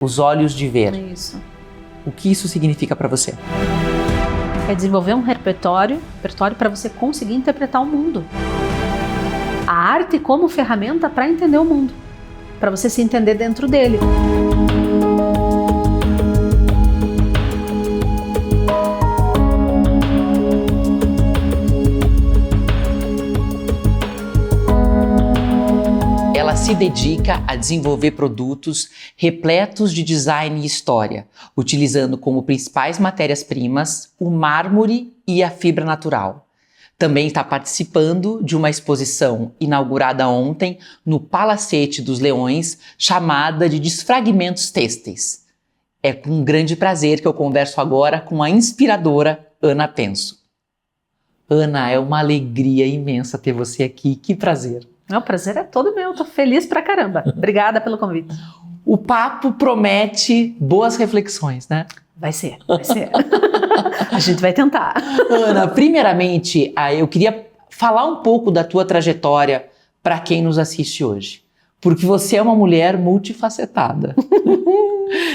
Os olhos de ver. Isso. O que isso significa para você? É desenvolver um repertório para você conseguir interpretar o mundo. A arte como ferramenta para entender o mundo, para você se entender dentro dele. Ela se dedica a desenvolver produtos repletos de design e história, utilizando como principais matérias-primas o mármore e a fibra natural. Também está participando de uma exposição inaugurada ontem no Palacete dos Leões, chamada de Desfragmentos Têxteis. É com um grande prazer que eu converso agora com a inspiradora Ana Penso. Ana, é uma alegria imensa ter você aqui, que prazer. O prazer é todo meu, tô feliz pra caramba. Obrigada pelo convite. O papo promete boas reflexões, né? Vai ser. A gente vai tentar. Ana, primeiramente, eu queria falar um pouco da tua trajetória para quem nos assiste hoje. Porque você é uma mulher multifacetada.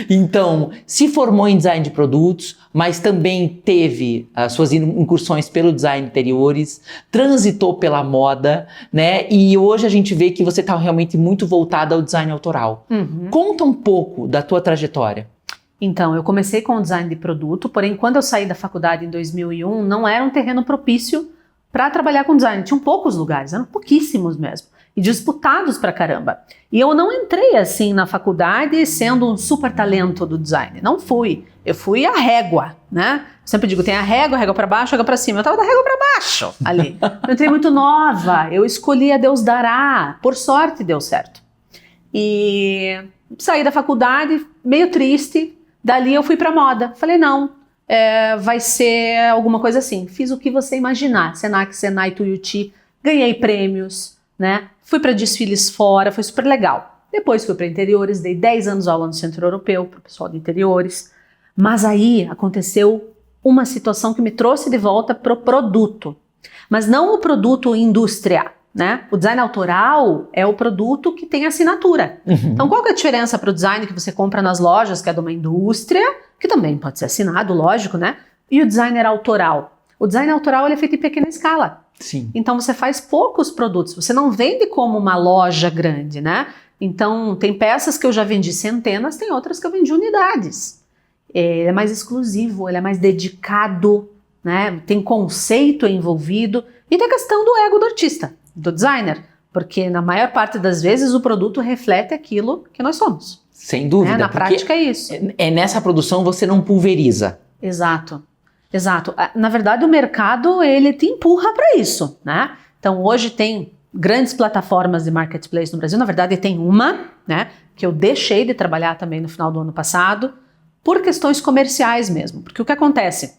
Então, se formou em design de produtos, mas também teve as suas incursões pelo design de interiores, transitou pela moda, né? E hoje a gente vê que você está realmente muito voltada ao design autoral. Uhum. Conta um pouco da tua trajetória. Então, eu comecei com o design de produto, porém, quando eu saí da faculdade em 2001, não era um terreno propício para trabalhar com design. Tinham poucos lugares, eram pouquíssimos mesmo. E disputados pra caramba. E eu não entrei assim na faculdade sendo um super talento do design. Não fui. Eu fui a régua, né? Eu sempre digo, tem a régua pra baixo, a régua pra cima. Eu tava da régua pra baixo ali. Eu entrei muito nova. Eu escolhi a Deus dará. Por sorte deu certo. E saí da faculdade meio triste. Dali eu fui pra moda. Falei, não, vai ser alguma coisa assim. Fiz o que você imaginar. Senac, Senai, Tuiuti. Ganhei prêmios, né? Fui para desfiles fora, foi super legal. Depois fui para interiores, dei 10 anos aula no Centro Europeu para o pessoal de interiores. Mas aí aconteceu uma situação que me trouxe de volta para o produto. Mas não o produto indústria, né? O design autoral é o produto que tem assinatura. Uhum. Então qual que é a diferença para o design que você compra nas lojas, que é de uma indústria, que também pode ser assinado, lógico, né? E o designer autoral? O design autoral ele é feito em pequena escala. Sim. Então você faz poucos produtos, você não vende como uma loja grande, né? Então tem peças que eu já vendi centenas, tem outras que eu vendi unidades. Ele é mais exclusivo, ele é mais dedicado, né? Tem conceito envolvido e tem a questão do ego do artista, do designer, porque na maior parte das vezes o produto reflete aquilo que nós somos. Sem dúvida. Na prática é isso. Nessa produção você não pulveriza. Exato. Na verdade, o mercado, ele te empurra para isso, né? Então, hoje tem grandes plataformas de marketplace no Brasil. Na verdade, tem uma, né? Que eu deixei de trabalhar também no final do ano passado, por questões comerciais mesmo. Porque o que acontece?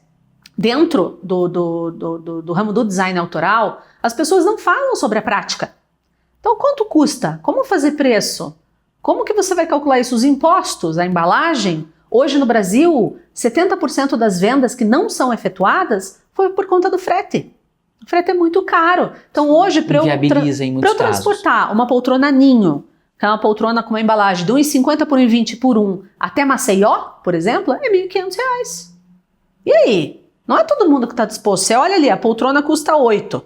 Dentro do ramo do design autoral, as pessoas não falam sobre a prática. Então, quanto custa? Como fazer preço? Como que você vai calcular isso? Os impostos, a embalagem? Hoje no Brasil, 70% das vendas que não são efetuadas foi por conta do frete. O frete é muito caro. Então hoje, para eu transportar uma poltrona ninho, que é uma poltrona com uma embalagem de R$1,50 por R$1,20 por até Maceió, por exemplo, é R$1.500. E aí? Não é todo mundo que está disposto. Você olha ali, a poltrona custa R$8.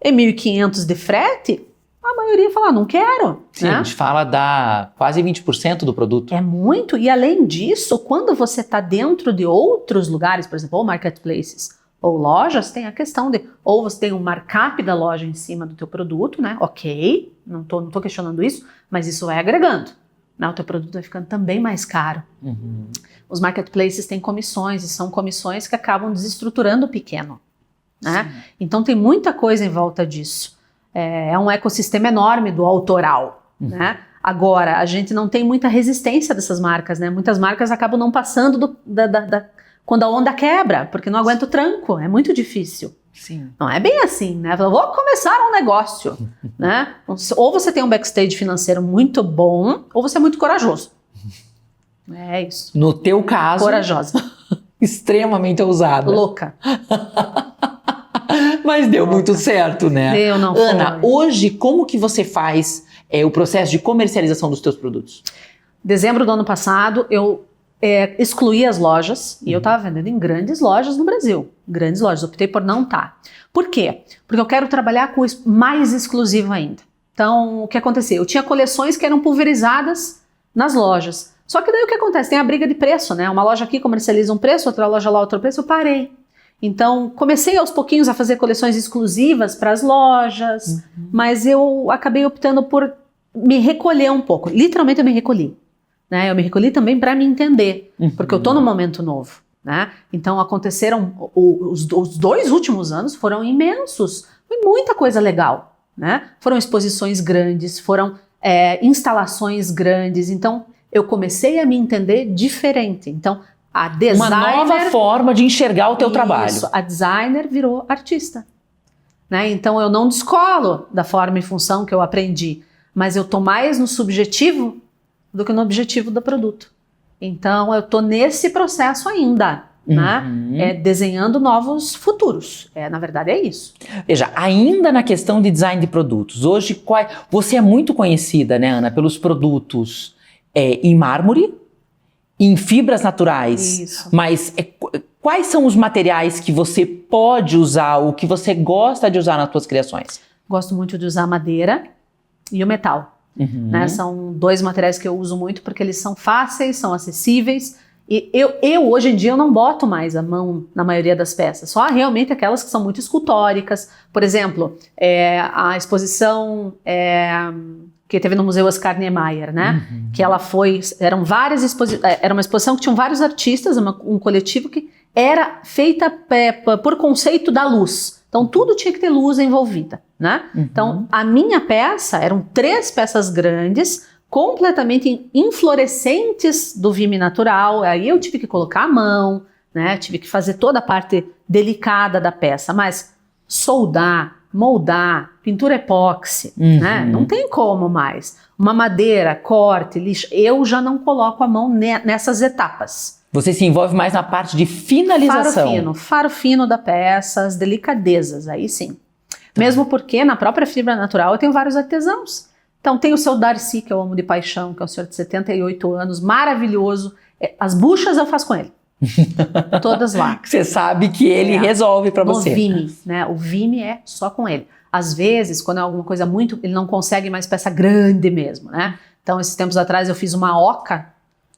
É R$1.500 de frete? A maioria fala, não quero. Sim, né? A gente fala da quase 20% do produto. É muito, e além disso, quando você está dentro de outros lugares, por exemplo, ou marketplaces, ou lojas, tem a questão de, ou você tem um markup da loja em cima do teu produto, né? Ok, não tô questionando isso, mas isso vai agregando. Né? O teu produto vai ficando também mais caro. Uhum. Os marketplaces têm comissões, e são comissões que acabam desestruturando o pequeno. Né? Então tem muita coisa em volta disso. É um ecossistema enorme do autoral, né? Agora, a gente não tem muita resistência dessas marcas, né? Muitas marcas acabam não passando quando a onda quebra, porque não aguenta o tranco, é muito difícil. Sim. Não é bem assim, né? Vou começar um negócio, né? Ou você tem um backstage financeiro muito bom, ou você é muito corajoso. É isso. No teu caso... Corajosa. Extremamente ousada. Louca. Mas deu muito certo, né? Deu, não Ana, foi. hoje como que você faz o processo de comercialização dos teus produtos? dezembro do ano passado, eu excluí as lojas e eu estava vendendo em grandes lojas no Brasil. Grandes lojas, optei por não estar. Por quê? Porque eu quero trabalhar com mais exclusivo ainda. Então, o que aconteceu? Eu tinha coleções que eram pulverizadas nas lojas. Só que daí o que acontece? Tem a briga de preço, né? Uma loja aqui comercializa um preço, outra loja lá outro preço, eu parei. Então, comecei aos pouquinhos a fazer coleções exclusivas para as lojas, mas eu acabei optando por me recolher um pouco. Literalmente eu me recolhi. Né? Eu me recolhi também para me entender, porque eu estou num momento novo. Né? Então, aconteceram, os 2 últimos anos foram imensos. Foi muita coisa legal. Né? Foram exposições grandes, foram instalações grandes. Então, eu comecei a me entender diferente. Então, a designer... Uma nova forma de enxergar o teu trabalho. Isso, a designer virou artista. Né? Então, eu não descolo da forma e função que eu aprendi, mas eu tô mais no subjetivo do que no objetivo do produto. Então, eu tô nesse processo ainda, né? Desenhando novos futuros. Na verdade, é isso. Veja, ainda na questão de design de produtos, hoje você é muito conhecida, né, Ana, pelos produtos em mármore, em fibras naturais. Isso. Mas quais são os materiais que você pode usar, ou que você gosta de usar nas suas criações? Gosto muito de usar a madeira e o metal. Né? São 2 materiais que eu uso muito porque eles são fáceis, são acessíveis. E eu hoje em dia eu não boto mais a mão na maioria das peças, só realmente aquelas que são muito escultóricas. Por exemplo, a exposição que teve no Museu Oscar Niemeyer, né? Que ela era uma exposição que tinham vários artistas, um coletivo que era feita por conceito da luz. Então tudo tinha que ter luz envolvida, né? Então a minha peça, eram 3 peças grandes, completamente inflorescentes do Vime natural. Aí eu tive que colocar a mão, né? Tive que fazer toda a parte delicada da peça, mas soldar, moldar, pintura epóxi, né? Não tem como mais. Uma madeira, corte, lixo, eu já não coloco a mão nessas etapas. Você se envolve mais na parte de finalização. Faro fino da peça, as delicadezas, aí sim. Mesmo porque na própria fibra natural eu tenho vários artesãos. Então tem o seu Darcy, que eu amo de paixão, que é um senhor de 78 anos, maravilhoso. As buchas eu faço com ele. Todas lá. Você sabe que ele resolve para você. No Vime, né? O Vime é só com ele. Às vezes, quando é alguma coisa muito... Ele não consegue mais peça grande mesmo, né? Então, esses tempos atrás eu fiz uma oca,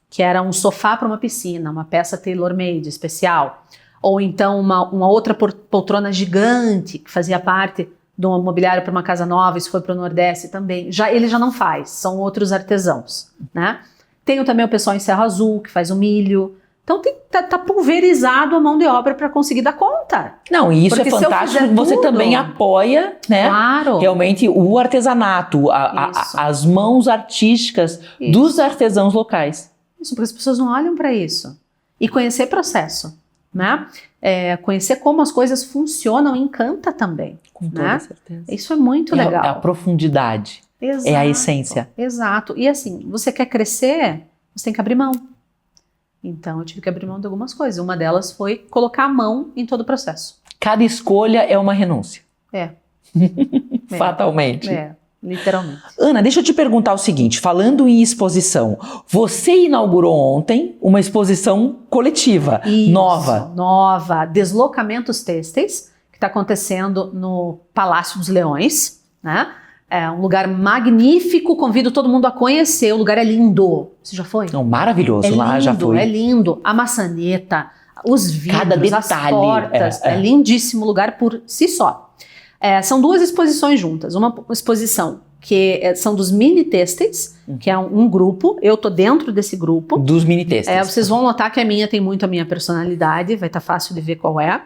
que era um sofá para uma piscina, uma peça tailor-made especial. Ou então uma outra poltrona gigante, que fazia parte do mobiliário para uma casa nova, isso foi para o Nordeste também. Ele já não faz, são outros artesãos, né? Tenho também o pessoal em Serra Azul, que faz o milho. Então tá pulverizado a mão de obra para conseguir dar conta. Não, e isso porque é fantástico, você também apoia, né? Claro. Realmente o artesanato, as mãos artísticas dos artesãos locais. Isso, porque as pessoas não olham para isso. E conhecer processo, né? Conhecer como as coisas funcionam encanta também. Com toda né? certeza. Isso é muito legal. É a profundidade. Exato, é a essência. Exato. E assim, você quer crescer, você tem que abrir mão. Então eu tive que abrir mão de algumas coisas. Uma delas foi colocar a mão em todo o processo. Cada escolha é uma renúncia. Fatalmente. Literalmente. Ana, deixa eu te perguntar o seguinte, falando em exposição, você inaugurou ontem uma exposição coletiva, Isso, nova. Deslocamentos Têxteis, que está acontecendo no Palácio dos Leões, né? É um lugar magnífico, convido todo mundo a conhecer, o lugar é lindo. Você já foi? Não, maravilhoso, lá lindo, já foi. É lindo, a maçaneta, os vidros, cada detalhe, as portas, é lindíssimo lugar por si só. São 2 exposições juntas, uma exposição que são dos mini têxteis, que é um grupo, eu tô dentro desse grupo. Dos mini têxteis. Vocês vão notar que a minha tem muito a minha personalidade, vai estar fácil de ver qual é.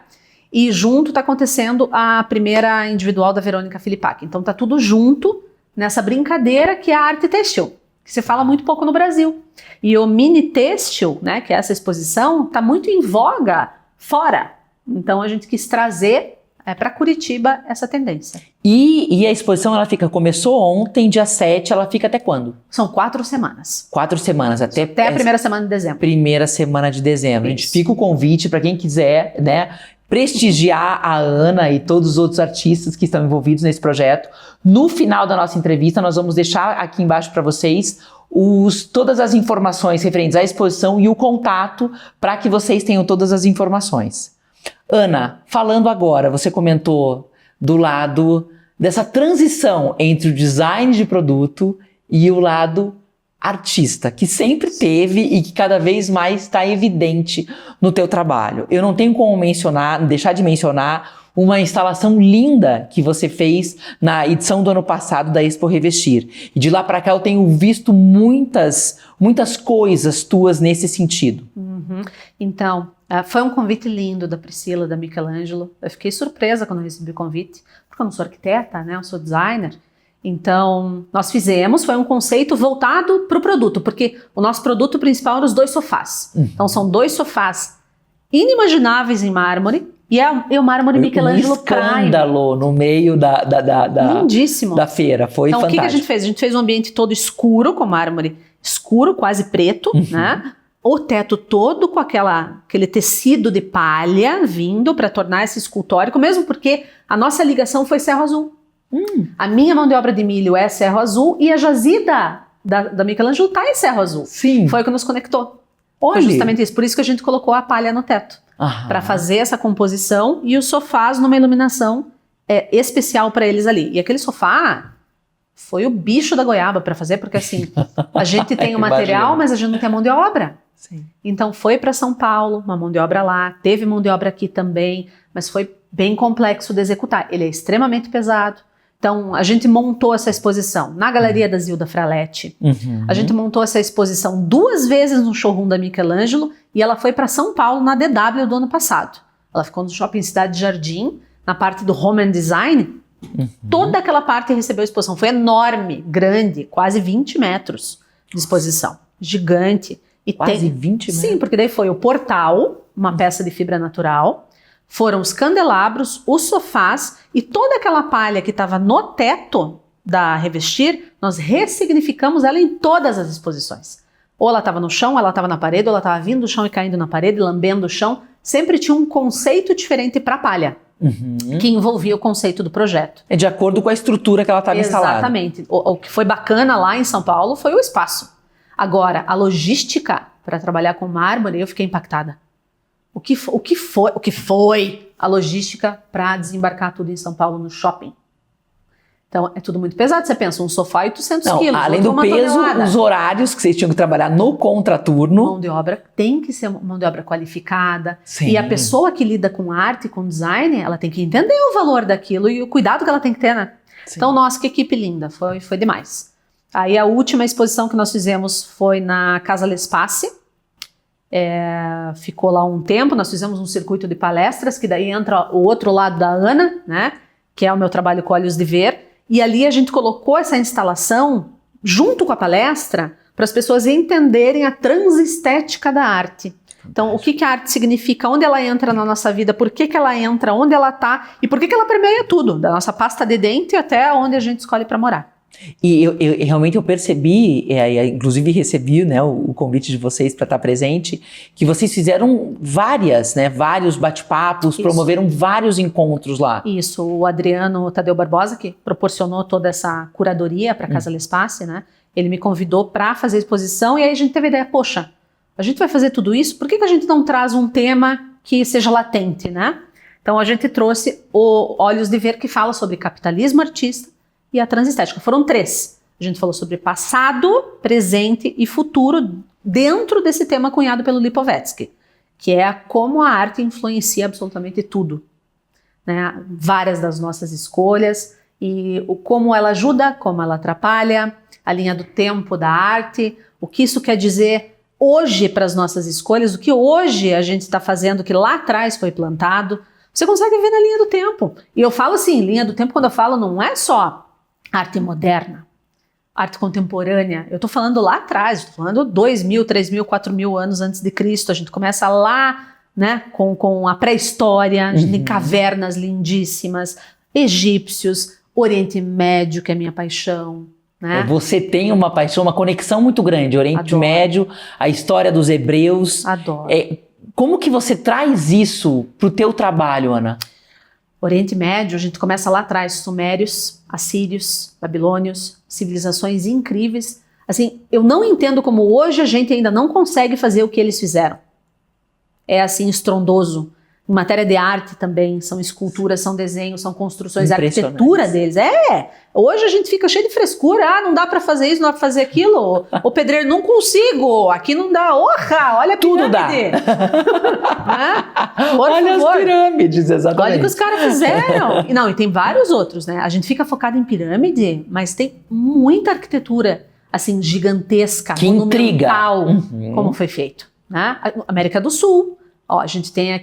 E junto está acontecendo a primeira individual da Verônica Filipac. Então tá tudo junto nessa brincadeira que é a arte têxtil, que se fala muito pouco no Brasil. E o mini têxtil, né, que é essa exposição, tá muito em voga fora. Então a gente quis trazer para Curitiba essa tendência. E a exposição começou ontem, dia 7, ela fica até quando? São 4 semanas. 4 semanas, até a primeira semana de dezembro. Primeira semana de dezembro. Isso. A gente fica o convite para quem quiser, né, prestigiar a Ana e todos os outros artistas que estão envolvidos nesse projeto. No final da nossa entrevista, nós vamos deixar aqui embaixo para vocês todas as informações referentes à exposição e o contato para que vocês tenham todas as informações. Ana, falando agora, você comentou do lado dessa transição entre o design de produto e o lado artista, que sempre teve e que cada vez mais está evidente no teu trabalho. Eu não tenho como deixar de mencionar uma instalação linda que você fez na edição do ano passado da Expo Revestir. E de lá para cá eu tenho visto muitas coisas tuas nesse sentido. Então, foi um convite lindo da Priscila, da Michelangelo. Eu fiquei surpresa quando eu recebi o convite, porque eu não sou arquiteta, né? Eu sou designer. Então, nós fizemos, foi um conceito voltado para o produto, porque o nosso produto principal eram os 2 sofás. Então, são 2 sofás inimagináveis em mármore, e é o mármore Michelangelo Prime. Um escândalo no meio Lindíssimo. Da feira, foi então, fantástico. O que a gente fez? A gente fez um ambiente todo escuro, com mármore escuro, quase preto, né? O teto todo com aquele tecido de palha vindo para tornar esse escultórico, mesmo porque a nossa ligação foi Cerro Azul. A minha mão de obra de milho é Cerro Azul e a jazida da Michelangelo está em Cerro Azul. Sim. Foi o que nos conectou. Olha. Foi justamente isso. Por isso que a gente colocou a palha no teto. Para fazer essa composição e os sofás numa iluminação especial para eles ali. E aquele sofá foi o bicho da goiaba para fazer, porque assim, a gente tem o material, mas a gente não tem a mão de obra. Sim. Então foi para São Paulo, uma mão de obra lá, teve mão de obra aqui também, mas foi bem complexo de executar. Ele é extremamente pesado. Então, a gente montou essa exposição na Galeria da Zilda Fraletti. A gente montou essa exposição 2 vezes no showroom da Michelangelo e ela foi para São Paulo na DW do ano passado. Ela ficou no Shopping Cidade Jardim, na parte do Home and Design. Toda aquela parte recebeu exposição. Foi enorme, grande, quase 20 metros de exposição. Gigante. E quase 20 metros? Sim, porque daí foi o portal, uma peça de fibra natural. Foram os candelabros, os sofás e toda aquela palha que estava no teto da Revestir, nós ressignificamos ela em todas as exposições. Ou ela estava no chão, ou ela estava na parede, ou ela estava vindo do chão e caindo na parede, lambendo o chão. Sempre tinha um conceito diferente para a palha, que envolvia o conceito do projeto. É de acordo com a estrutura que ela estava instalada. Exatamente. O que foi bacana lá em São Paulo foi o espaço. Agora, a logística para trabalhar com mármore, eu fiquei impactada. O que foi a logística para desembarcar tudo em São Paulo no shopping? Então, é tudo muito pesado. Você pensa, um sofá 800 quilos. Além do peso, os horários que vocês tinham que trabalhar no contraturno. Mão de obra tem que ser mão de obra qualificada. Sim. E a pessoa que lida com arte, com design, ela tem que entender o valor daquilo e o cuidado que ela tem que ter, né? Sim. Então, nossa, que equipe linda. Foi demais. Aí, a última exposição que nós fizemos foi na Casa L'Espace. Ficou lá um tempo, nós fizemos um circuito de palestras, que daí entra o outro lado da Ana, né, que é o meu trabalho com Olhos de Ver, e ali a gente colocou essa instalação junto com a palestra para as pessoas entenderem a transestética da arte. Então, o que a arte significa, onde ela entra na nossa vida, por que ela entra, onde ela está e por que ela permeia tudo, da nossa pasta de dente até onde a gente escolhe para morar. E realmente eu percebi, inclusive recebi, né, o convite de vocês para estar presente, que vocês fizeram vários bate-papos, promoveram vários encontros lá. Isso, o Adriano Tadeu Barbosa, que proporcionou toda essa curadoria para a Casa L'Espace, né, ele me convidou para fazer a exposição e aí a gente teve a ideia, poxa, a gente vai fazer tudo isso, por que a gente não traz um tema que seja latente, né? Então a gente trouxe o Olhos de Ver, que fala sobre capitalismo artista, e a transestética. Foram 3. A gente falou sobre passado, presente e futuro dentro desse tema cunhado pelo Lipovetsky, que é como a arte influencia absolutamente tudo. Né? Várias das nossas escolhas e como ela ajuda, como ela atrapalha, a linha do tempo da arte, o que isso quer dizer hoje para as nossas escolhas, o que hoje a gente está fazendo que lá atrás foi plantado. Você consegue ver na linha do tempo. E eu falo assim, linha do tempo, quando eu falo, não é só arte moderna, arte contemporânea. Eu estou falando lá atrás, estou falando 2.000, 3.000, 4.000 anos antes de Cristo. A gente começa lá, né, com a pré-história, a gente tem cavernas lindíssimas, egípcios, Oriente Médio, que é a minha paixão. Né? Você tem uma paixão, uma conexão muito grande, Oriente Médio, a história dos hebreus. Adoro. Como que você traz isso para o teu trabalho, Ana? Oriente Médio, a gente começa lá atrás, sumérios, assírios, babilônios, civilizações incríveis, Assim, eu não entendo como hoje a gente ainda não consegue fazer o que eles fizeram. É assim, estrondoso. Em matéria de arte também, são esculturas, são desenhos, são construções, a arquitetura deles. Hoje a gente fica cheio de frescura, não dá pra fazer isso, não dá pra fazer aquilo. O pedreiro, não consigo, aqui não dá. Olha a Tudo pirâmide. Olha as pirâmides, exatamente. Olha o que os caras fizeram. E tem vários outros, né? A gente fica focado em pirâmide, mas tem muita arquitetura, assim, gigantesca, que monumental, intriga. como foi feito, né? América do Sul. Ó, a gente tem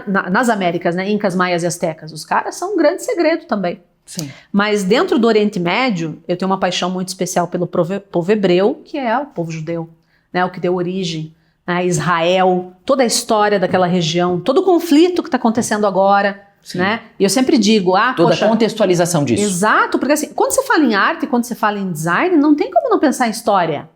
nas Américas, né, Incas, Maias e Astecas, os caras são um grande segredo também. Sim. Mas dentro do Oriente Médio, eu tenho uma paixão muito especial pelo povo hebreu, que é o povo judeu, né, o que deu origem a Israel, toda a história daquela região, todo o conflito que está acontecendo agora, né? E eu sempre digo, toda a contextualização disso. Exato, porque assim, quando você fala em arte, quando você fala em design, não tem como não pensar em história.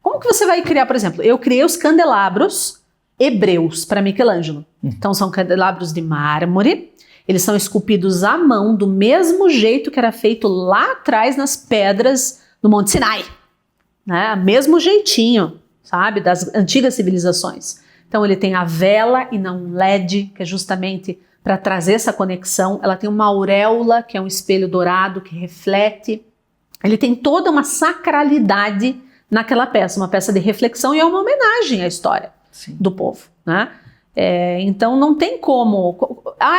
Como que você vai criar, por exemplo, eu criei os candelabros hebreus para Michelangelo. Então são candelabros de mármore, eles são esculpidos à mão do mesmo jeito que era feito lá atrás nas pedras do Monte Sinai, né? Mesmo jeitinho, sabe, das antigas civilizações. Então ele tem a vela e não um LED, que é justamente para trazer essa conexão. Ela tem uma auréola, que é um espelho dourado que reflete. Ele tem toda uma sacralidade naquela peça, uma peça de reflexão e é uma homenagem à história. Sim. Do povo, né? Então não tem como.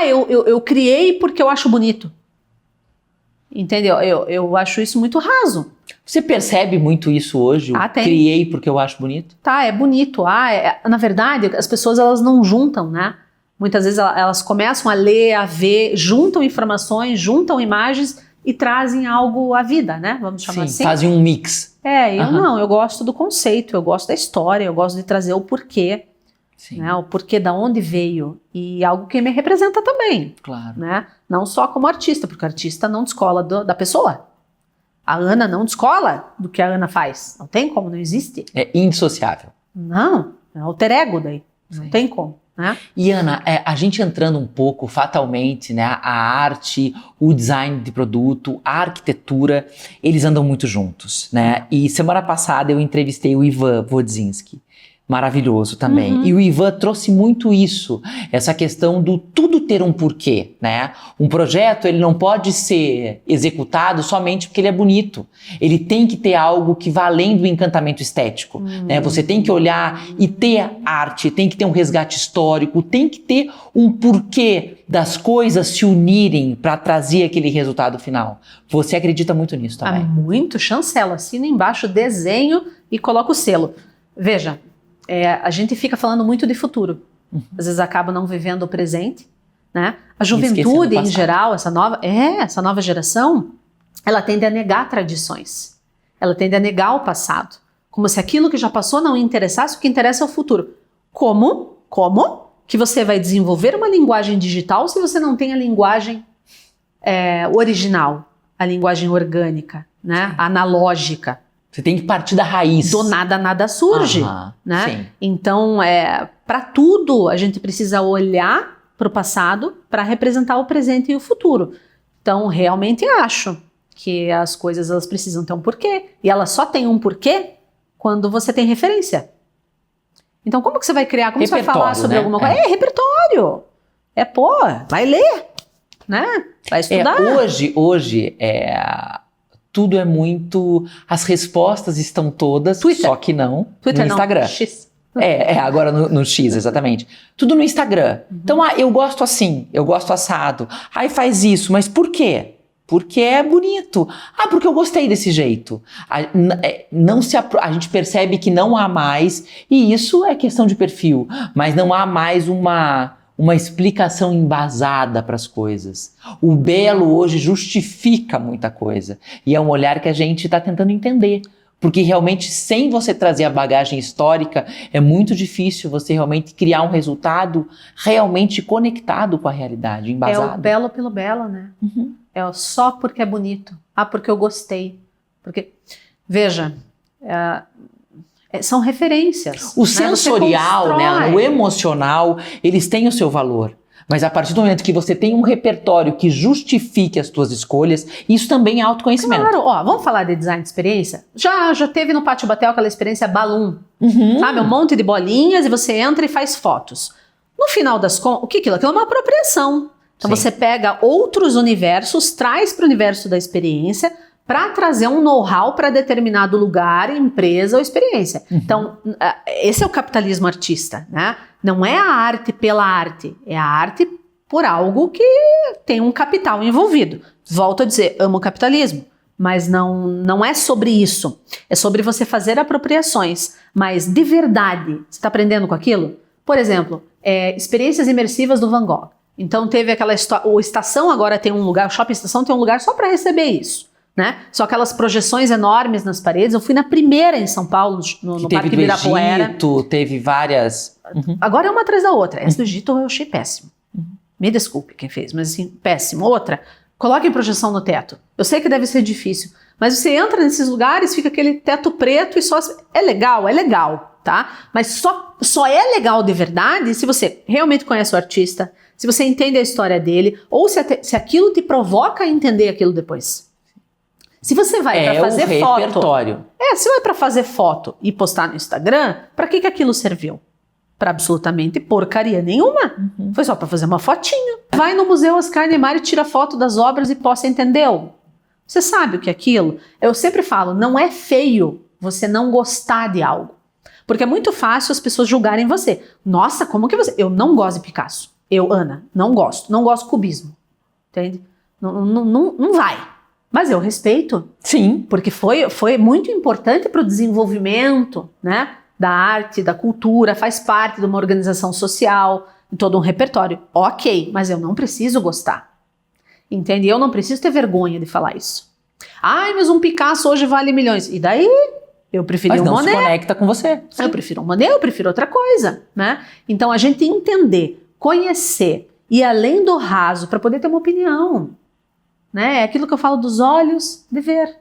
Eu criei porque eu acho bonito. Entendeu? Eu acho isso muito raso. Você percebe muito isso hoje? Tem. Criei porque eu acho bonito? É bonito. Na verdade, as pessoas elas não juntam, né? Muitas vezes elas começam a ler, a ver, juntam informações, juntam imagens e trazem algo à vida, né? Vamos chamar assim. Fazem um mix. Eu gosto do conceito, eu gosto da história, eu gosto de trazer o porquê, né, o porquê da onde veio e algo que me representa também, claro, né? Não só como artista, porque o artista não descola da pessoa. A Ana não descola do que a Ana faz, não tem como, não existe. É indissociável. Não, é alter ego daí, não tem como. Né? E Ana, a gente entrando um pouco fatalmente, né, a arte, o design de produto, a arquitetura, eles andam muito juntos, né? E semana passada eu entrevistei o Ivan Wodzinski, maravilhoso também. E o Ivan trouxe muito isso, essa questão do tudo ter um porquê, né? Um projeto, ele não pode ser executado somente porque ele é bonito. Ele tem que ter algo que vá além do encantamento estético, né? Você tem que olhar e ter arte, tem que ter um resgate histórico, tem que ter um porquê das coisas se unirem para trazer aquele resultado final. Você acredita muito nisso também? Muito, chancela, assina embaixo, desenho e coloca o selo. Veja, a gente fica falando muito de futuro. Às vezes acaba não vivendo o presente, né? A juventude em geral, essa nova geração, ela tende a negar tradições. Ela tende a negar o passado. Como se aquilo que já passou não interessasse, o que interessa é o futuro. Como que você vai desenvolver uma linguagem digital se você não tem a linguagem original, a linguagem orgânica, né? Analógica? Você tem que partir da raiz. Do nada surge, né? Sim. Então, para tudo, a gente precisa olhar para o passado para representar o presente e o futuro. Então, realmente acho que as coisas elas precisam ter um porquê. E elas só têm um porquê quando você tem referência. Então, como que você vai criar? Como você vai falar sobre alguma coisa? Repertório. Vai ler, né? Vai estudar. Hoje tudo é muito... As respostas estão todas, Twitter. Só que não Twitter no Instagram. Não, X. Agora no X, exatamente. Tudo no Instagram. Então, eu gosto assim, eu gosto assado. Aí faz isso, mas por quê? Porque é bonito. Porque eu gostei desse jeito. A gente percebe que não há mais, e isso é questão de perfil, mas não há mais uma explicação embasada para as coisas. O belo hoje justifica muita coisa. E é um olhar que a gente está tentando entender. Porque realmente, sem você trazer a bagagem histórica, é muito difícil você realmente criar um resultado realmente conectado com a realidade, embasado. É o belo pelo belo, né? É só porque é bonito. Porque eu gostei. Porque, veja... são referências. O sensorial, né, o emocional, eles têm o seu valor. Mas a partir do momento que você tem um repertório que justifique as tuas escolhas, isso também é autoconhecimento. Claro, ó, vamos falar de design de experiência? Já teve no Pátio Batel aquela experiência Balloon, sabe? Um monte de bolinhas e você entra e faz fotos. No final das contas, o que é aquilo? Aquilo é uma apropriação. Então você pega outros universos, traz para o universo da experiência para trazer um know-how para determinado lugar, empresa ou experiência. Então, esse é o capitalismo artista, né? Não é a arte pela arte, é a arte por algo que tem um capital envolvido. Volto a dizer, amo o capitalismo, mas não é sobre isso. É sobre você fazer apropriações, mas de verdade, você está aprendendo com aquilo? Por exemplo, experiências imersivas do Van Gogh. Então teve aquela história, o Estação agora tem um lugar, o Shopping Estação tem um lugar só para receber isso. Né? Só aquelas projeções enormes nas paredes. Eu fui na primeira em São Paulo, no Parque Ibirapuera. Egito, teve várias. Agora é uma atrás da outra. Essa do Egito eu achei péssimo. Me desculpe quem fez, mas assim, péssimo. Outra, coloque projeção no teto. Eu sei que deve ser difícil, mas você entra nesses lugares, fica aquele teto preto e só... É legal, tá? Mas só é legal de verdade se você realmente conhece o artista, se você entende a história dele, ou se aquilo te provoca a entender aquilo depois. Se você vai para fazer foto, se vai para fazer foto e postar no Instagram, para que aquilo serviu? Para absolutamente porcaria nenhuma. Foi só para fazer uma fotinho. Vai no Museu Oscar Niemeyer, tira foto das obras e posta, entendeu? Você sabe o que é aquilo? Eu sempre falo, não é feio você não gostar de algo. Porque é muito fácil as pessoas julgarem você. Nossa, como que você... Eu não gosto de Picasso. Eu, Ana, não gosto de cubismo. Entende? Não vai. Mas eu respeito. Sim. Porque foi muito importante para o desenvolvimento, né, da arte, da cultura, faz parte de uma organização social, de todo um repertório. Ok, mas eu não preciso gostar. Entende? Eu não preciso ter vergonha de falar isso. Ai, mas um Picasso hoje vale milhões. E daí? Eu preferi um Monet. Mas não se conecta com você. Eu prefiro um Monet, eu prefiro outra coisa, né? Então a gente entender, conhecer, ir além do raso para poder ter uma opinião. Né? É aquilo que eu falo dos olhos de ver.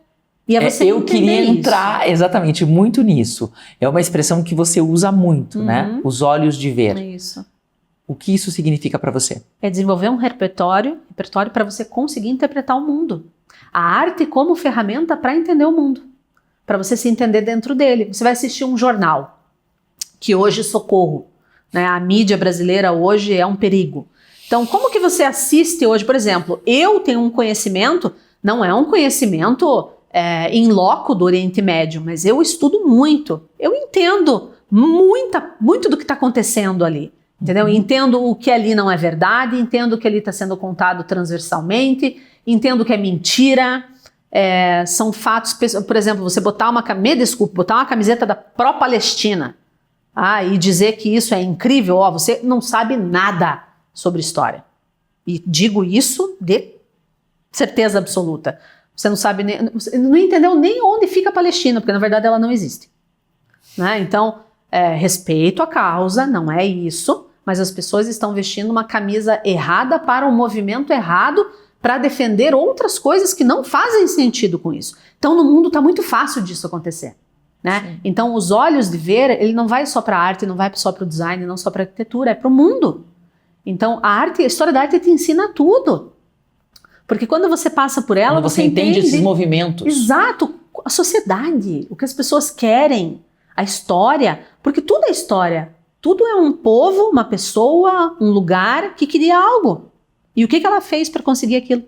E é você eu queria entrar exatamente muito nisso. É uma expressão que você usa muito, né? Os olhos de ver. É isso. O que isso significa para você? É desenvolver um repertório para você conseguir interpretar o mundo. A arte como ferramenta para entender o mundo. Para você se entender dentro dele. Você vai assistir um jornal, que hoje socorro, né? A mídia brasileira hoje é um perigo. Então, como que você assiste hoje? Por exemplo, eu tenho um conhecimento, não é um conhecimento in loco do Oriente Médio, mas eu estudo muito. Eu entendo muito do que está acontecendo ali. Entendeu? Entendo o que ali não é verdade, entendo o que ali está sendo contado transversalmente, entendo o que é mentira. São fatos, por exemplo, você botar uma camiseta da pró-Palestina e dizer que isso é incrível, você não sabe nada sobre história. E digo isso de certeza absoluta. Você não sabe, você não entendeu nem onde fica a Palestina, porque na verdade ela não existe. Né? Então, respeito a causa, não é isso, mas as pessoas estão vestindo uma camisa errada para um movimento errado para defender outras coisas que não fazem sentido com isso. Então, no mundo está muito fácil disso acontecer. Né? Então, os olhos de ver, ele não vai só para a arte, não vai só para o design, não só para a arquitetura, é para o mundo. Então, a história da arte te ensina tudo. Porque quando você passa por ela, você entende esses movimentos. Exato. A sociedade, o que as pessoas querem, a história. Porque tudo é história. Tudo é um povo, uma pessoa, um lugar que queria algo. E o que ela fez para conseguir aquilo?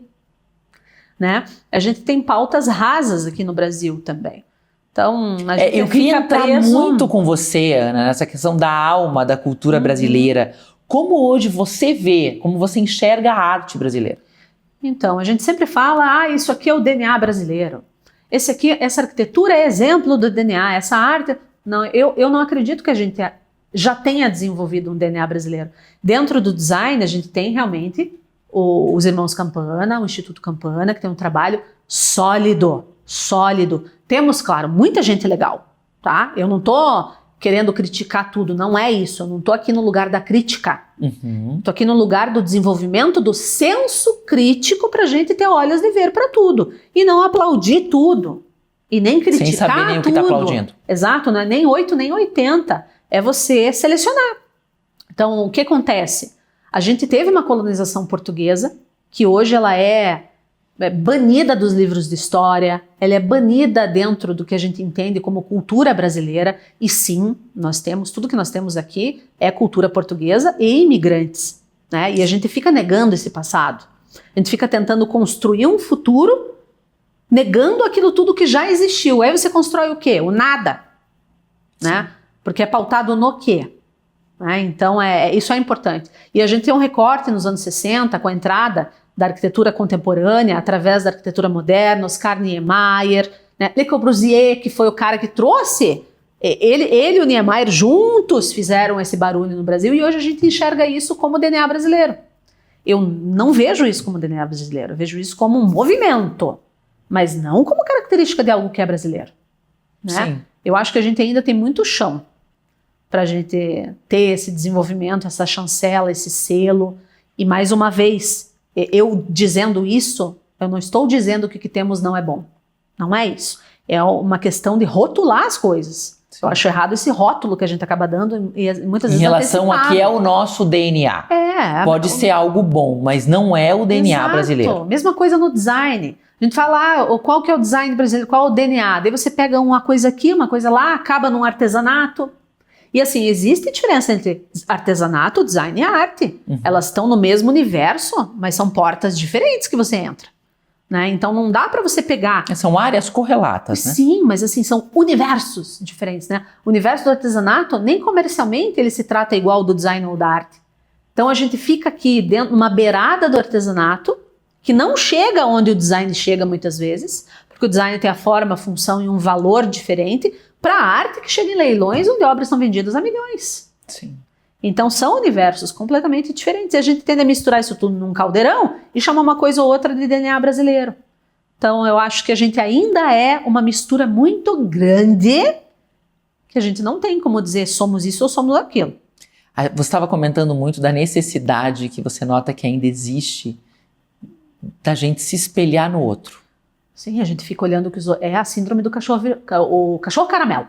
Né? A gente tem pautas rasas aqui no Brasil também. Então, a gente eu queria entrar muito com você, Ana, nessa questão da alma, da cultura brasileira. Como hoje você vê, como você enxerga a arte brasileira? Então, a gente sempre fala, isso aqui é o DNA brasileiro. Essa arquitetura é exemplo do DNA, essa arte... Não, eu não acredito que a gente já tenha desenvolvido um DNA brasileiro. Dentro do design, a gente tem realmente os Irmãos Campana, o Instituto Campana, que tem um trabalho sólido. Temos, claro, muita gente legal, tá? Eu não tô querendo criticar tudo, não é isso. Eu não tô aqui no lugar da crítica. Tô aqui no lugar do desenvolvimento do senso crítico pra gente ter olhos de ver pra tudo. E não aplaudir tudo. E nem criticar sem saber nem tudo. O que tá aplaudindo. Exato, não é nem 8 nem 80. É você selecionar. Então, o que acontece? A gente teve uma colonização portuguesa, que hoje ela é banida dos livros de história, ela é banida dentro do que a gente entende como cultura brasileira, e sim, tudo que nós temos aqui é cultura portuguesa e imigrantes, né? E a gente fica negando esse passado, a gente fica tentando construir um futuro, negando aquilo tudo que já existiu. Aí você constrói o quê? O nada, né? Porque é pautado no quê? Então, isso é importante. E a gente tem um recorte nos anos 60, com a entrada da arquitetura contemporânea, através da arquitetura moderna, Oscar Niemeyer, né? Le Corbusier, que foi o cara que trouxe, ele e o Niemeyer juntos fizeram esse barulho no Brasil, e hoje a gente enxerga isso como DNA brasileiro. Eu não vejo isso como DNA brasileiro, eu vejo isso como um movimento, mas não como característica de algo que é brasileiro, né? Sim. Eu acho que a gente ainda tem muito chão para a gente ter esse desenvolvimento, essa chancela, esse selo. E mais uma vez, eu dizendo isso, eu não estou dizendo que o que temos não é bom. Não é isso. É uma questão de rotular as coisas. Sim. Eu acho errado esse rótulo que a gente acaba dando e muitas vezes em relação a que é o nosso DNA. Pode ser algo bom, mas não é o DNA Exato. Brasileiro. Mesma coisa no design. A gente fala, qual que é o design brasileiro, qual é o DNA? Daí você pega uma coisa aqui, uma coisa lá, acaba num artesanato. E assim, existe diferença entre artesanato, design e arte. Uhum. Elas estão no mesmo universo, mas são portas diferentes que você entra, né? Então não dá para você pegar... São áreas correlatas, né? Sim, mas assim, são universos diferentes, né? O universo do artesanato, nem comercialmente ele se trata igual do design ou da arte. Então a gente fica aqui dentro, numa beirada do artesanato, que não chega onde o design chega muitas vezes, porque o design tem a forma, a função e um valor diferente, para a arte que chega em leilões onde obras são vendidas a milhões. Sim. Então são universos completamente diferentes. E a gente tende a misturar isso tudo num caldeirão e chamar uma coisa ou outra de DNA brasileiro. Então eu acho que a gente ainda é uma mistura muito grande que a gente não tem como dizer somos isso ou somos aquilo. Você estava comentando muito da necessidade que você nota que ainda existe da gente se espelhar no outro. Sim, a gente fica olhando que é a síndrome do cachorro, o cachorro caramelo,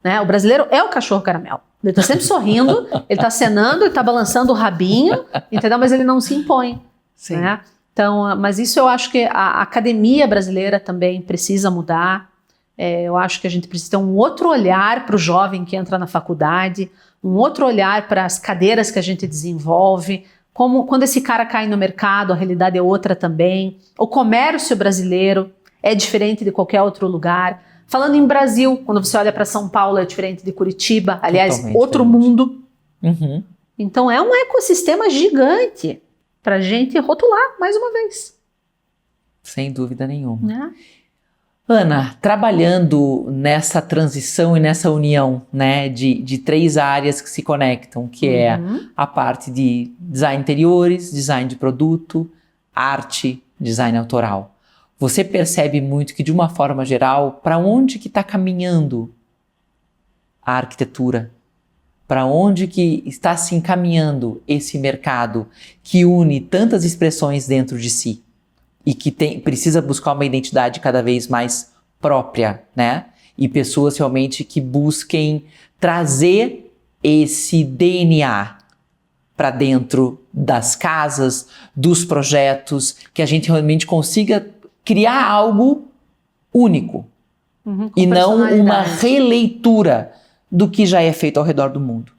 né? O brasileiro é o cachorro caramelo. Ele está sempre sorrindo, ele está acenando, ele está balançando o rabinho, entendeu? Mas ele não se impõe. Sim. Né? Então, mas isso eu acho que a academia brasileira também precisa mudar. Eu acho que a gente precisa ter um outro olhar para o jovem que entra na faculdade, um outro olhar para as cadeiras que a gente desenvolve. Como quando esse cara cai no mercado, a realidade é outra também. O comércio brasileiro é diferente de qualquer outro lugar. Falando em Brasil, quando você olha para São Paulo, é diferente de Curitiba. Aliás, totalmente outro diferente. Mundo. Uhum. Então é um ecossistema gigante para a gente rotular mais uma vez. Sem dúvida nenhuma. Ana, trabalhando nessa transição e nessa união, né, de três áreas que se conectam, que é a parte de design interiores, design de produto, arte, design autoral. Você percebe muito que, de uma forma geral, para onde que está caminhando a arquitetura? Para onde que está se encaminhando esse mercado que une tantas expressões dentro de si? E que precisa buscar uma identidade cada vez mais própria, né? E pessoas realmente que busquem trazer esse DNA para dentro das casas, dos projetos, que a gente realmente consiga criar algo único. E não uma releitura do que já é feito ao redor do mundo.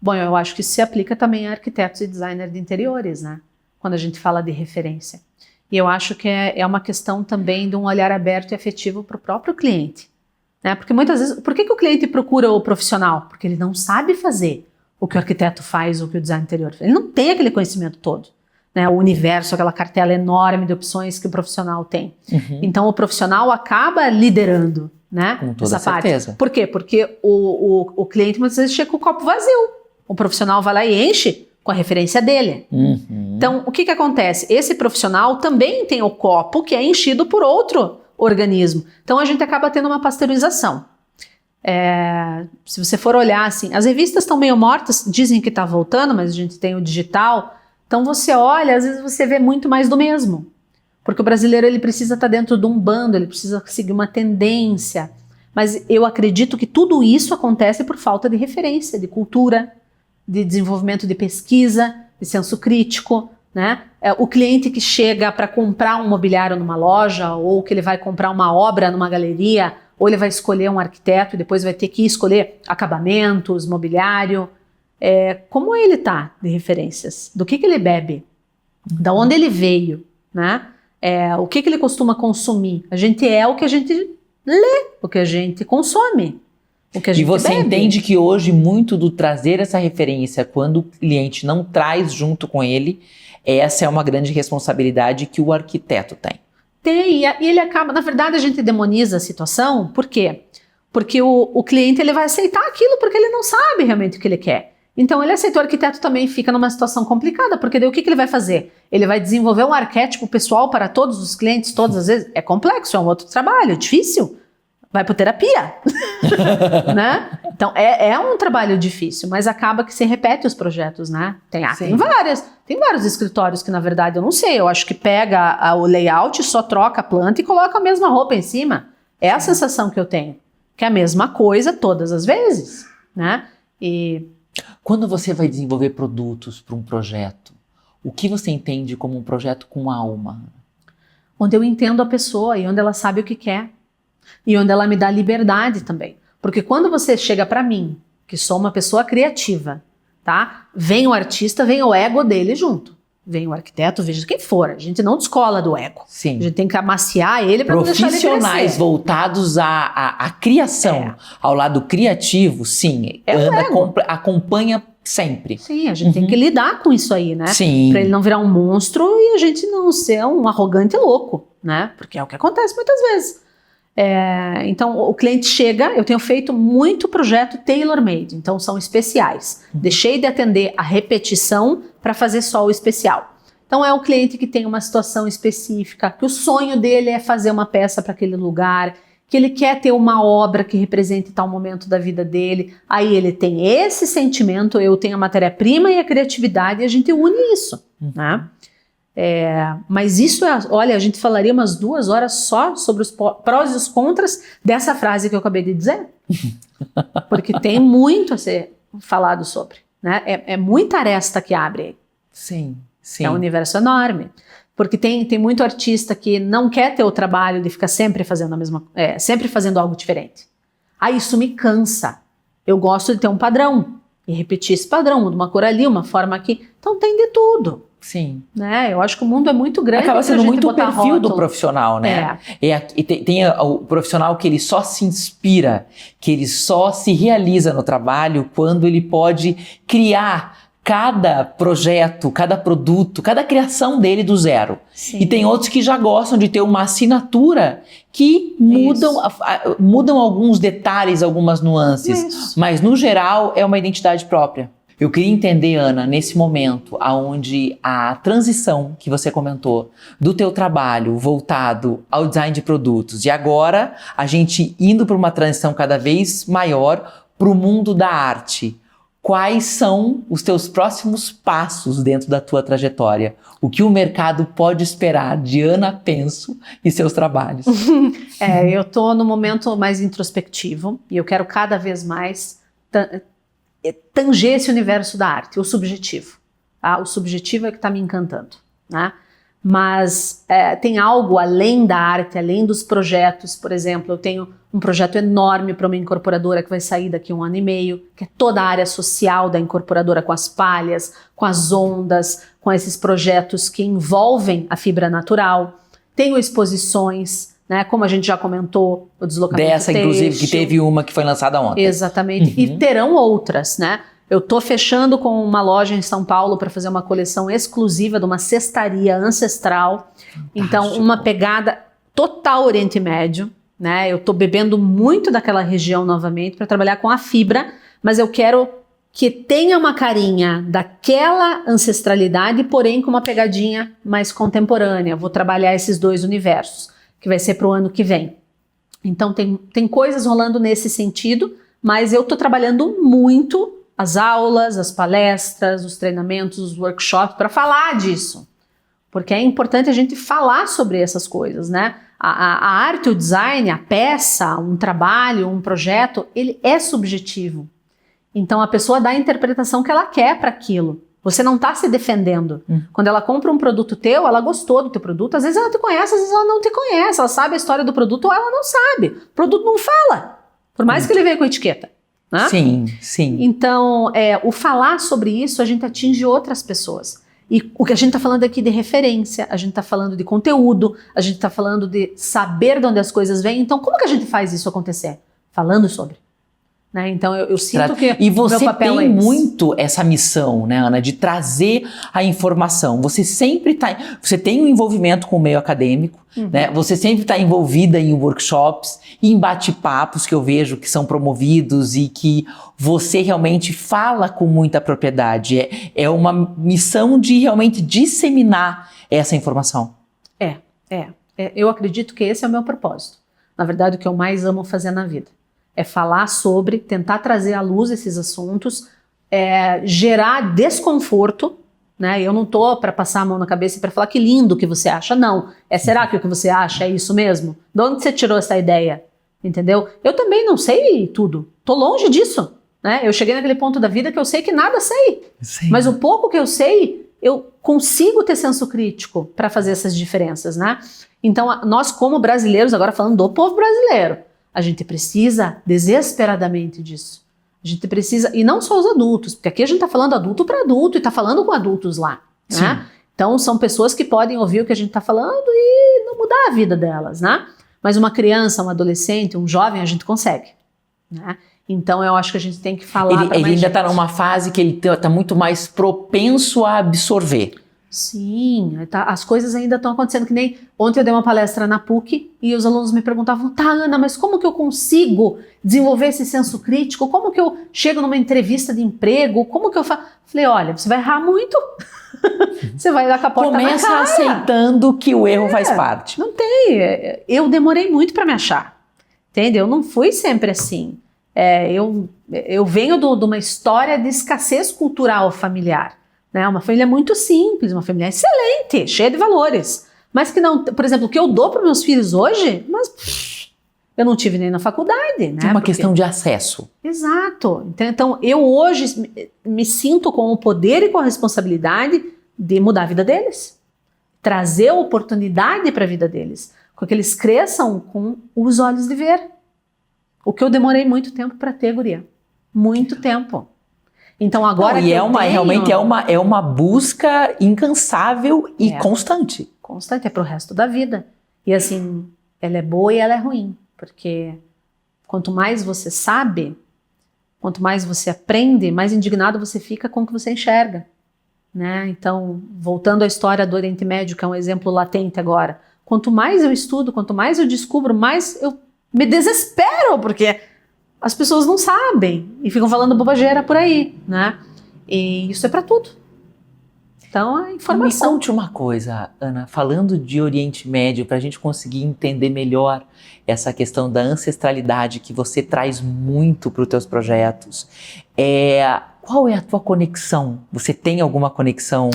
Bom, eu acho que isso se aplica também a arquitetos e designers de interiores, né? Quando a gente fala de referência. E eu acho que é uma questão também de um olhar aberto e afetivo para o próprio cliente, né? Porque muitas vezes, por que o cliente procura o profissional? Porque ele não sabe fazer o que o arquiteto faz ou o que o design interior faz. Ele não tem aquele conhecimento todo, né? O universo, aquela cartela enorme de opções que o profissional tem. Então o profissional acaba liderando, né? Com toda certeza. Parte. Por quê? Porque o cliente muitas vezes chega com o copo vazio. O profissional vai lá e enche com a referência dele. Então, o que acontece? Esse profissional também tem o copo que é enchido por outro organismo. Então, a gente acaba tendo uma pasteurização. Se você for olhar assim, as revistas estão meio mortas, dizem que está voltando, mas a gente tem o digital. Então, você olha, às vezes você vê muito mais do mesmo. Porque o brasileiro ele precisa estar dentro de um bando, ele precisa seguir uma tendência. Mas eu acredito que tudo isso acontece por falta de referência, de cultura, de desenvolvimento de pesquisa, de senso crítico, né? O cliente que chega para comprar um mobiliário numa loja, ou que ele vai comprar uma obra numa galeria, ou ele vai escolher um arquiteto e depois vai ter que escolher acabamentos, mobiliário. Como ele tá de referências? Do que ele bebe? Da onde ele veio? Né? O que ele costuma consumir? A gente é o que a gente lê, o que a gente consome, o que a gente E você bebe. entende que hoje muito do trazer essa referência, quando o cliente não traz junto com ele, essa é uma grande responsabilidade que o arquiteto tem. Tem, e ele acaba, na verdade a gente demoniza a situação, por quê? Porque o cliente ele vai aceitar aquilo porque ele não sabe realmente o que ele quer. Então ele aceitou, o arquiteto também fica numa situação complicada, porque daí o que ele vai fazer? Ele vai desenvolver um arquétipo pessoal para todos os clientes, todas as vezes? É complexo, é um outro trabalho, é difícil. Vai para terapia, né? Então é um trabalho difícil, mas acaba que se repete os projetos, né? Tem vários escritórios que na verdade eu não sei, eu acho que pega o layout, só troca a planta e coloca a mesma roupa em cima. É a sensação que eu tenho, que é a mesma coisa todas as vezes, né? E quando você vai desenvolver produtos para um projeto, o que você entende como um projeto com alma? Onde eu entendo a pessoa e onde ela sabe o que quer. E onde ela me dá liberdade também. Porque quando você chega pra mim, que sou uma pessoa criativa, tá? Vem o artista, vem o ego dele junto. Vem o arquiteto, veja quem for. A gente não descola do ego. Sim. A gente tem que amaciar ele para não deixar ele Profissionais crescer. voltados à criação, ao lado criativo, sim. Acompanha sempre. Sim, a gente tem que lidar com isso aí, né? Sim. Pra ele não virar um monstro e a gente não ser um arrogante louco, né? Porque é o que acontece muitas vezes. Então o cliente chega, eu tenho feito muito projeto tailor-made, então são especiais. Deixei de atender a repetição para fazer só o especial. Então é o cliente que tem uma situação específica, que o sonho dele é fazer uma peça para aquele lugar, que ele quer ter uma obra que represente tal momento da vida dele. Aí ele tem esse sentimento, eu tenho a matéria-prima e a criatividade e a gente une isso, né? Mas isso olha, a gente falaria umas 2 horas só sobre os prós e os contras dessa frase que eu acabei de dizer, porque tem muito a ser falado sobre, né? É muita aresta que abre aí. Sim, sim. É um universo enorme, porque tem muito artista que não quer ter o trabalho de ficar sempre fazendo sempre fazendo algo diferente. Isso me cansa. Eu gosto de ter um padrão e repetir esse padrão, uma cor ali, uma forma aqui. Então tem de tudo. Sim. Né? Eu acho que o mundo é muito grande. Acaba sendo muito o perfil rótulo do profissional, né? E tem o profissional que ele só se inspira, que ele só se realiza no trabalho quando ele pode criar cada projeto, cada produto, cada criação dele do zero. Sim. E tem outros que já gostam de ter uma assinatura que mudam alguns detalhes, algumas nuances. Isso. Mas no geral é uma identidade própria. Eu queria entender, Ana, nesse momento onde a transição que você comentou do teu trabalho voltado ao design de produtos e agora a gente indo para uma transição cada vez maior para o mundo da arte. Quais são os teus próximos passos dentro da tua trajetória? O que o mercado pode esperar de Ana Penso e seus trabalhos? Eu estou no momento mais introspectivo e eu quero cada vez mais tanger esse universo da arte, o subjetivo. Tá? O subjetivo é que está me encantando, né? Mas tem algo além da arte, além dos projetos. Por exemplo, eu tenho um projeto enorme para uma incorporadora que vai sair daqui a 1 ano e meio, que é toda a área social da incorporadora, com as palhas, com as ondas, com esses projetos que envolvem a fibra natural. Tenho exposições, né, como a gente já comentou, o deslocamento dessa, têxtil. inclusive, que teve uma que foi lançada ontem. Exatamente, e terão outras, né? Eu tô fechando com uma loja em São Paulo para fazer uma coleção exclusiva de uma cestaria ancestral. Fantástico. Então, uma pegada total Oriente Médio, né? Eu tô bebendo muito daquela região novamente para trabalhar com a fibra, mas eu quero que tenha uma carinha daquela ancestralidade, porém com uma pegadinha mais contemporânea. Vou trabalhar esses 2 universos, que vai ser para o ano que vem. Então tem coisas rolando nesse sentido, mas eu tô trabalhando muito as aulas, as palestras, os treinamentos, os workshops para falar disso. Porque é importante a gente falar sobre essas coisas, né? A arte, o design, a peça, um trabalho, um projeto, ele é subjetivo. Então a pessoa dá a interpretação que ela quer para aquilo. Você não está se defendendo. Quando ela compra um produto teu, ela gostou do teu produto. Às vezes ela te conhece, às vezes ela não te conhece. Ela sabe a história do produto ou ela não sabe. O produto não fala. Por mais que ele veio com etiqueta. Né? Sim, sim. Então, o falar sobre isso, a gente atinge outras pessoas. E o que a gente está falando aqui de referência, a gente está falando de conteúdo, a gente está falando de saber de onde as coisas vêm. Então, como que a gente faz isso acontecer? Falando sobre. Né? Então eu sinto que e você meu papel tem é esse. muito essa missão, né, Ana, de trazer a informação. Você sempre você tem um envolvimento com o meio acadêmico, né? Você sempre está envolvida em workshops, em bate-papos que eu vejo que são promovidos e que você realmente fala com muita propriedade. É uma missão de realmente disseminar essa informação. Eu acredito que esse é o meu propósito. Na verdade, o que eu mais amo fazer na vida. É falar sobre, tentar trazer à luz esses assuntos, gerar desconforto, né? Eu não tô para passar a mão na cabeça e para falar que lindo que você acha, não. Será que o que você acha é isso mesmo? De onde você tirou essa ideia? Entendeu? Eu também não sei tudo, tô longe disso, né? Eu cheguei naquele ponto da vida que eu sei que nada sei. Sim. Mas o pouco que eu sei, eu consigo ter senso crítico para fazer essas diferenças, né? Então, nós como brasileiros, agora falando do povo brasileiro, a gente precisa desesperadamente disso. A gente precisa, e não só os adultos, porque aqui a gente está falando adulto para adulto e está falando com adultos lá. Né? Então são pessoas que podem ouvir o que a gente está falando e não mudar a vida delas, né? Mas uma criança, um adolescente, um jovem, a gente consegue. Né? Então eu acho que a gente tem que falar para ele ainda está numa fase que ele está muito mais propenso a absorver. Sim, as coisas ainda estão acontecendo, que nem ontem eu dei uma palestra na PUC e os alunos me perguntavam, tá Ana, mas como que eu consigo desenvolver esse senso crítico? Como que eu chego numa entrevista de emprego? Como que eu faço? Falei, olha, você vai errar muito, você vai dar com a porta na cara. Começa aceitando que o erro faz parte. Não tem, eu demorei muito para me achar, entende? Eu não fui sempre assim. Eu venho de uma história de escassez cultural familiar. Né, uma família muito simples, uma família excelente, cheia de valores. Mas que não, por exemplo, o que eu dou para meus filhos hoje, mas eu não tive nem na faculdade. Né, é uma questão de acesso. Exato. Então eu hoje me sinto com o poder e com a responsabilidade de mudar a vida deles. Trazer oportunidade para a vida deles. Com que eles cresçam com os olhos de ver. O que eu demorei muito tempo para ter, guria. Muito tempo. Então agora realmente é uma busca incansável e constante. Constante, é pro resto da vida. E assim, ela é boa e ela é ruim, porque quanto mais você sabe, quanto mais você aprende, mais indignado você fica com o que você enxerga, né? Então, voltando à história do Oriente Médio, que é um exemplo latente agora, quanto mais eu estudo, quanto mais eu descubro, mais eu me desespero, porque as pessoas não sabem e ficam falando bobageira por aí, né? E isso é para tudo. Então, a informação. Me conte uma coisa, Ana, falando de Oriente Médio, para a gente conseguir entender melhor essa questão da ancestralidade que você traz muito para os teus projetos. Qual é a tua conexão? Você tem alguma conexão?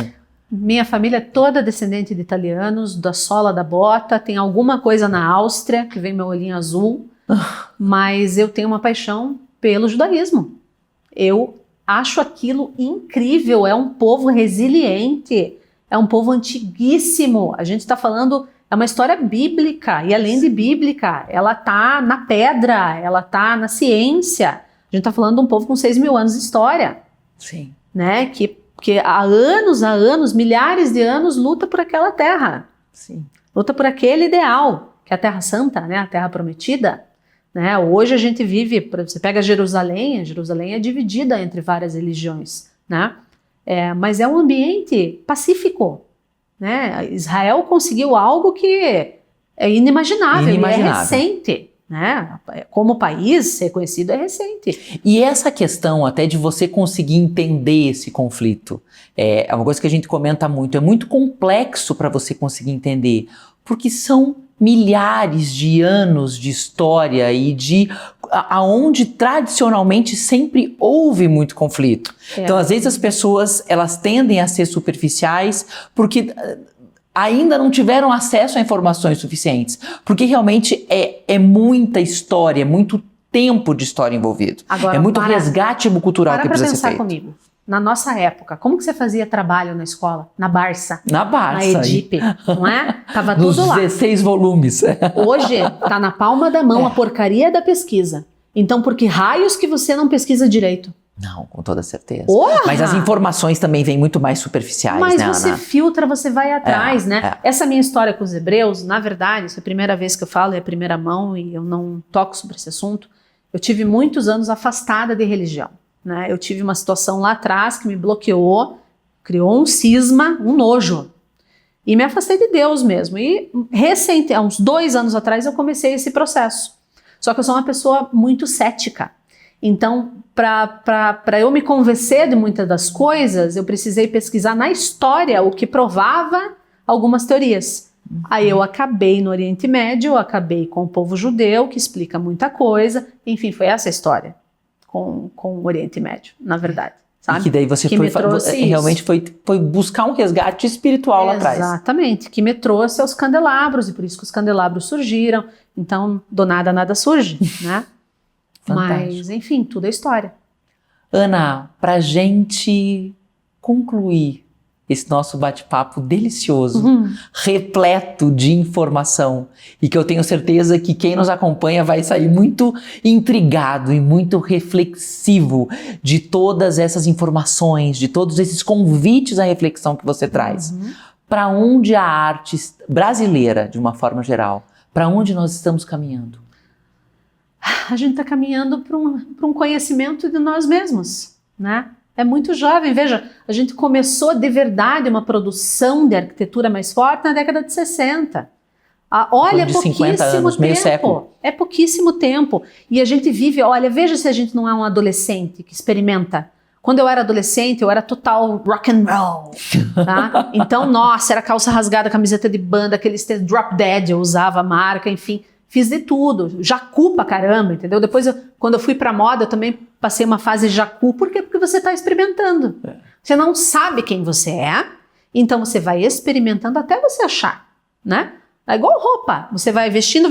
Minha família é toda descendente de italianos, da sola da bota, tem alguma coisa na Áustria, que vem meu olhinho azul. Mas eu tenho uma paixão pelo judaísmo. Eu acho aquilo incrível, é um povo resiliente, é um povo antiguíssimo. A gente está falando, é uma história bíblica, e além de bíblica, ela está na pedra, ela está na ciência. A gente está falando de um povo com 6.000 anos de história. Sim. Né? Que há anos, milhares de anos, luta por aquela terra. Sim. Luta por aquele ideal, que é a Terra Santa, né? A Terra Prometida. Né? Hoje a gente vive, você pega Jerusalém, Jerusalém é dividida entre várias religiões, né? Mas é um ambiente pacífico. Né? Israel conseguiu algo que é inimaginável. E é recente. Né? Como país, ser conhecido é recente. E essa questão até de você conseguir entender esse conflito, é uma coisa que a gente comenta muito, é muito complexo para você conseguir entender, porque são milhares de anos de história e de aonde tradicionalmente sempre houve muito conflito. Então, às vezes as pessoas elas tendem a ser superficiais porque ainda não tiveram acesso a informações suficientes, porque realmente é muita história, muito tempo de história envolvido. Agora, É muito resgate cultural que precisa ser pensar feito. comigo. Na nossa época, como que você fazia trabalho na escola? Na Barça. Na Barça. Na Edipe, não é? Tava Nos tudo lá. 16 volumes. Hoje, tá na palma da mão a porcaria da pesquisa. Então, por que raios que você não pesquisa direito? Não, com toda certeza. Porra! Mas as informações também vêm muito mais superficiais, Mas né, você Ana? filtra, você vai atrás, né? é. Essa minha história com os hebreus, na verdade, isso é a primeira vez que eu falo, é a primeira mão e eu não toco sobre esse assunto. Eu tive muitos anos afastada de religião, né? Eu tive uma situação lá atrás que me bloqueou, criou um cisma, um nojo. E me afastei de Deus mesmo. E há uns 2 anos atrás eu comecei esse processo. Só que eu sou uma pessoa muito cética. Então, para eu me convencer de muitas das coisas, eu precisei pesquisar na história o que provava algumas teorias. Aí eu acabei no Oriente Médio, eu acabei com o povo judeu, que explica muita coisa. Enfim, foi essa a história com o Oriente Médio, na verdade. Sabe? E que daí você que realmente foi buscar um resgate espiritual lá atrás. Exatamente, que me trouxe aos candelabros, e por isso que os candelabros surgiram. Então, do nada, nada surge, né? Mas, enfim, tudo é história. Ana, pra gente concluir esse nosso bate-papo delicioso, repleto de informação, e que eu tenho certeza que quem nos acompanha vai sair muito intrigado e muito reflexivo de todas essas informações, de todos esses convites à reflexão que você traz. Para onde a arte brasileira, de uma forma geral, para onde nós estamos caminhando? A gente está caminhando para um conhecimento de nós mesmos, né? É muito jovem, veja, a gente começou de verdade uma produção de arquitetura mais forte na década de 60. Olha, é pouquíssimo tempo. Meio século. É pouquíssimo tempo. E a gente vive, olha, veja se a gente não é um adolescente que experimenta. Quando eu era adolescente, eu era total rock and roll, tá? Então, nossa, era calça rasgada, camiseta de banda, aqueles Drop Dead, eu usava a marca, enfim. Fiz de tudo, jacu pra caramba, entendeu? Depois, quando eu fui pra moda, eu também passei uma fase jacu. Por quê? Porque você tá experimentando. Você não sabe quem você é, então você vai experimentando até você achar, né? É igual roupa, você vai vestindo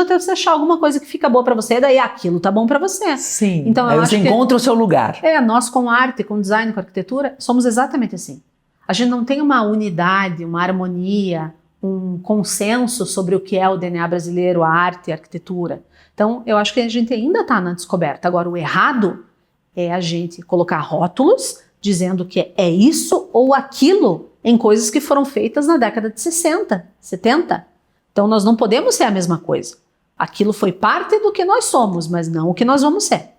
até você achar alguma coisa que fica boa pra você, e daí aquilo tá bom pra você. Sim, então, aí você encontra o seu lugar. Nós com arte, com design, com arquitetura, somos exatamente assim. A gente não tem uma unidade, uma harmonia, um consenso sobre o que é o DNA brasileiro, a arte e a arquitetura. Então, eu acho que a gente ainda está na descoberta. Agora, o errado é a gente colocar rótulos dizendo que é isso ou aquilo em coisas que foram feitas na década de 60, 70. Então, nós não podemos ser a mesma coisa. Aquilo foi parte do que nós somos, mas não o que nós vamos ser.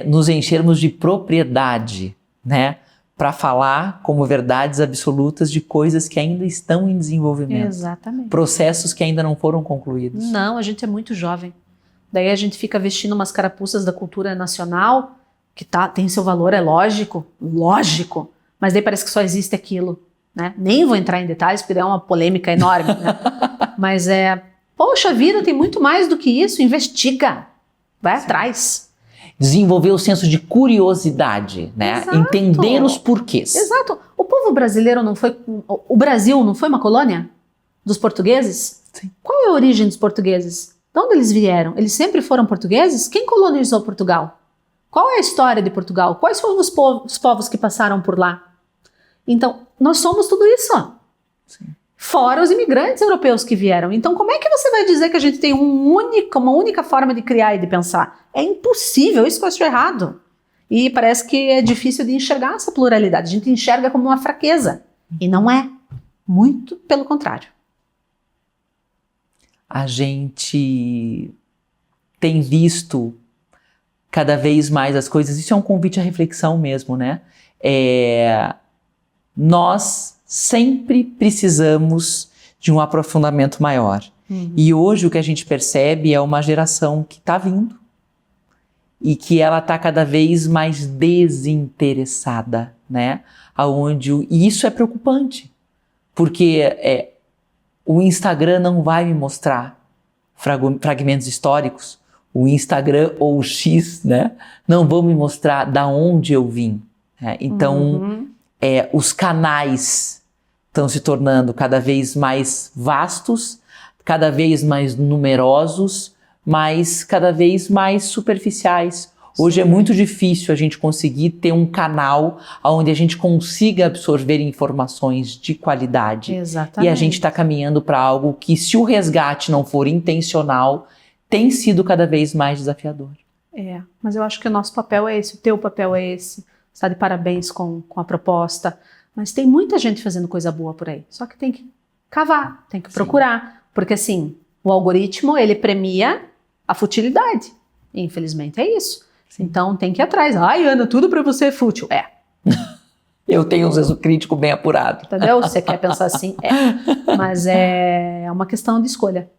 Nos enchermos de propriedade, né? Para falar como verdades absolutas de coisas que ainda estão em desenvolvimento. Exatamente. Processos que ainda não foram concluídos. Não, a gente é muito jovem. Daí a gente fica vestindo umas carapuças da cultura nacional, que tem seu valor, é lógico, mas daí parece que só existe aquilo, né? Nem vou entrar em detalhes, porque é uma polêmica enorme, né? Mas poxa vida, tem muito mais do que isso, investiga, vai atrás. Desenvolver o senso de curiosidade, né? Exato. Entender os porquês. Exato. O povo brasileiro não foi... O Brasil não foi uma colônia dos portugueses? Sim. Qual é a origem dos portugueses? De onde eles vieram? Eles sempre foram portugueses? Quem colonizou Portugal? Qual é a história de Portugal? Quais foram os povos que passaram por lá? Então, nós somos tudo isso. Sim. Fora os imigrantes europeus que vieram. Então, como é que você vai dizer que a gente tem uma única forma de criar e de pensar? É impossível, isso que eu acho errado. E parece que é difícil de enxergar essa pluralidade. A gente enxerga como uma fraqueza. E não é. Muito pelo contrário. A gente tem visto cada vez mais as coisas. Isso é um convite à reflexão mesmo, né? Nós sempre precisamos de um aprofundamento maior. E hoje o que a gente percebe é uma geração que está vindo e que ela está cada vez mais desinteressada, né? E isso é preocupante, porque o Instagram não vai me mostrar fragmentos históricos, o Instagram ou o X, né? Não vão me mostrar da onde eu vim. Né? Então, os canais estão se tornando cada vez mais vastos, cada vez mais numerosos, mas cada vez mais superficiais. Hoje é muito difícil a gente conseguir ter um canal onde a gente consiga absorver informações de qualidade. Exatamente. E a gente está caminhando para algo que, se o resgate não for intencional, tem sido cada vez mais desafiador. Mas eu acho que o nosso papel é esse, o teu papel é esse. Está de parabéns com a proposta. Mas tem muita gente fazendo coisa boa por aí. Só que tem que cavar, tem que procurar. Porque assim, o algoritmo, ele premia a futilidade. Infelizmente é isso. Então tem que ir atrás. Ai, Ana, tudo pra você é fútil. Eu tenho um senso crítico bem apurado. Entendeu? Você quer pensar assim? Mas é uma questão de escolha.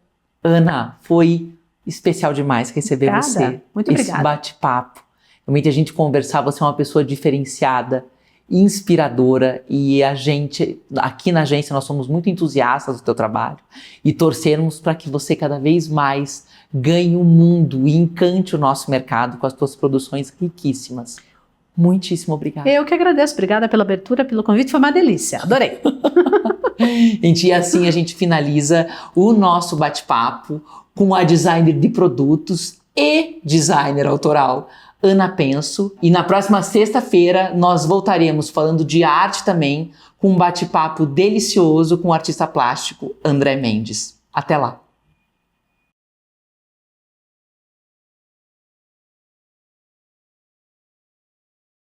Ana, foi especial demais receber você. Muito obrigada. Esse bate-papo. Realmente a gente conversar, você é uma pessoa diferenciada, inspiradora, e a gente, aqui na agência, nós somos muito entusiastas do teu trabalho e torcermos para que você cada vez mais ganhe o mundo e encante o nosso mercado com as tuas produções riquíssimas. Muitíssimo obrigada. Eu que agradeço. Obrigada pela abertura, pelo convite. Foi uma delícia. Adorei. E assim a gente finaliza o nosso bate-papo com a designer de produtos e designer autoral, Ana Penso. E na próxima sexta-feira nós voltaremos falando de arte também, com um bate-papo delicioso com o artista plástico André Mendes. Até lá!